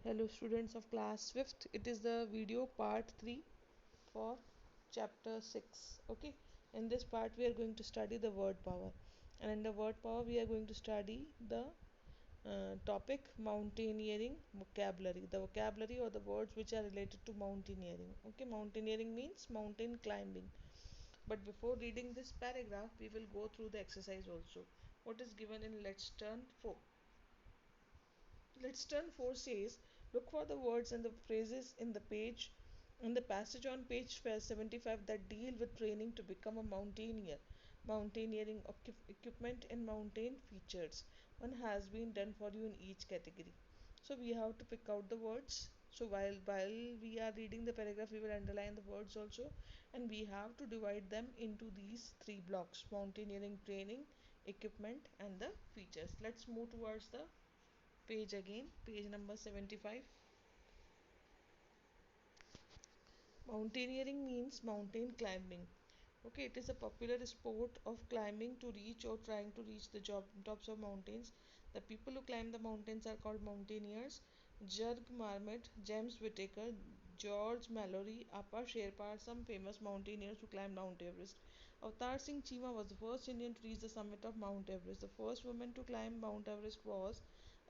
Hello students of class 5th. It is the video part 3 for chapter 6. Okay. In this part we are going to study the word power. And in the word power we are going to study the topic mountaineering vocabulary. The vocabulary or the words which are related to mountaineering. Okay. Mountaineering means mountain climbing. But before reading this paragraph we will go through the exercise also. What is given in Let's Turn 4. Let's Turn 4 says, look for the words and the phrases in the passage on page 75 that deal with training to become a mountaineer. Mountaineering equipment and mountain features. One has been done for you in each category. So we have to pick out the words. So while we are reading the paragraph, we will underline the words also, and we have to divide them into these three blocks: mountaineering training, equipment, and the features. Let's move towards the page again, page number 75. Mountaineering means mountain climbing. Okay, it is a popular sport of climbing to reach or trying to reach the tops of mountains. The people who climb the mountains are called mountaineers. Jurg Marmot, James Whittaker, George Mallory, Appa Sherpa are some famous mountaineers who climbed Mount Everest. Avatar Singh Chima was the first Indian to reach the summit of Mount Everest. The first woman to climb Mount Everest was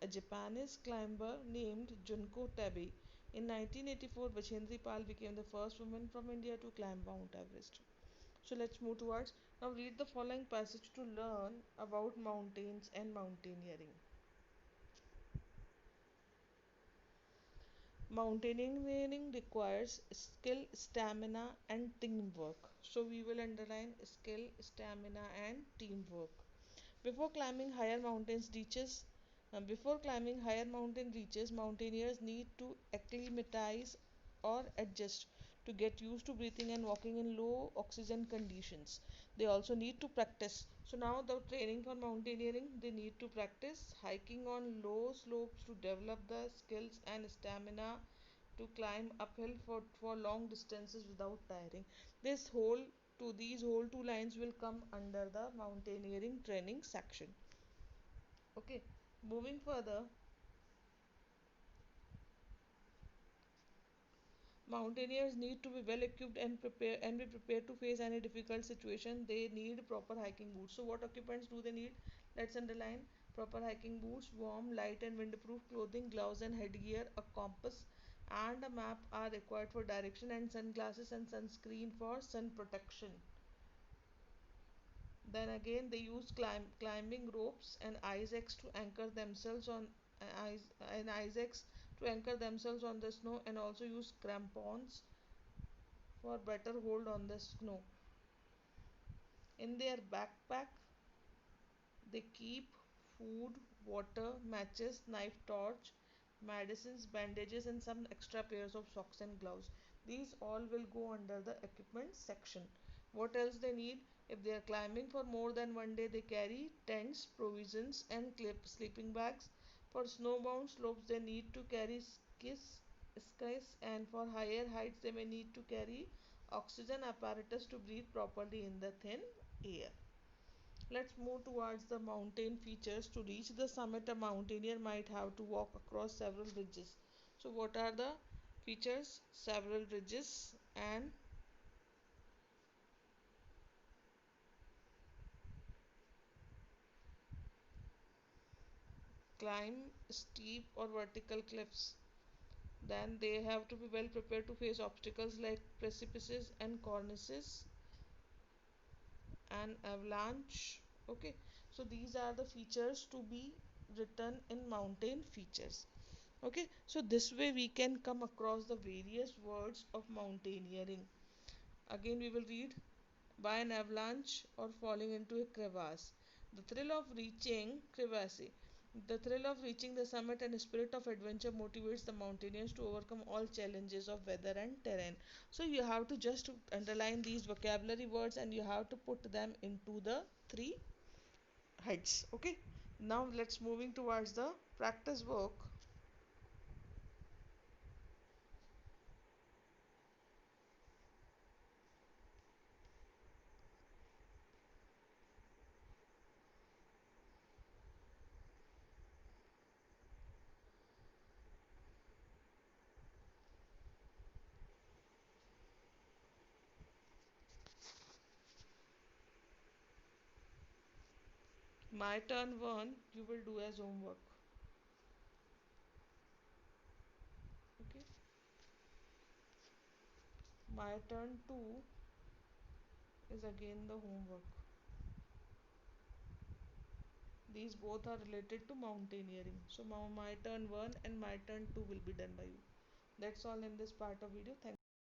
a Japanese climber named Junko Tabei. In 1984, Bachendri Pal became the first woman from India to climb Mount Everest. So let's move towards. Now read the following passage to learn about mountains and mountaineering. Mountaineering requires skill, stamina, and teamwork. So we will underline skill, stamina, and teamwork. Before climbing higher mountains reaches, Before climbing higher mountain reaches, mountaineers need to acclimatize or adjust to get used to breathing and walking in low oxygen conditions. They also need to practice. So now the training for mountaineering, they need to practice hiking on low slopes to develop the skills and stamina to climb uphill for long distances without tiring. This whole these whole two lines will come under the mountaineering training section. Okay, moving further, mountaineers need to be well equipped and be prepared to face any difficult situation. They need proper hiking boots. So what occupants do they need? Let's underline proper hiking boots, warm, light and windproof clothing, gloves and headgear, a compass and a map are required for direction, and sunglasses and sunscreen for sun protection. Then again they use climbing ropes and ice axe to anchor themselves on ice axe to anchor themselves on the snow, and also use crampons for better hold on the snow. In their backpack they keep food, water, matches, knife, torch, medicines, bandages, and some extra pairs of socks and gloves. These all will go under the equipment section. What else they need? If they are climbing for more than one day, they carry tents, provisions, and sleeping bags. For snowbound slopes, they need to carry skis, and for higher heights, they may need to carry oxygen apparatus to breathe properly in the thin air. Let's move towards the mountain features. To reach the summit, a mountaineer might have to walk across several ridges. So, what are the features? Several ridges and climb steep or vertical cliffs. Then they have to be well prepared to face obstacles like precipices and cornices and avalanche. Okay, so these are the features to be written in mountain features. Okay, so this way we can come across the various words of mountaineering. Again we will read: by an avalanche or falling into a crevasse. The thrill of reaching crevasse. The thrill of reaching the summit and spirit of adventure motivates the mountaineers to overcome all challenges of weather and terrain. So you have to just underline these vocabulary words and you have to put them into the three heads. Okay. Now let's moving towards the practice work. My turn 1 you will do as homework. Okay. My turn 2 is again the homework. These both are related to mountaineering. So my turn 1 and my turn 2 will be done by you. That's all in this part of video. Thank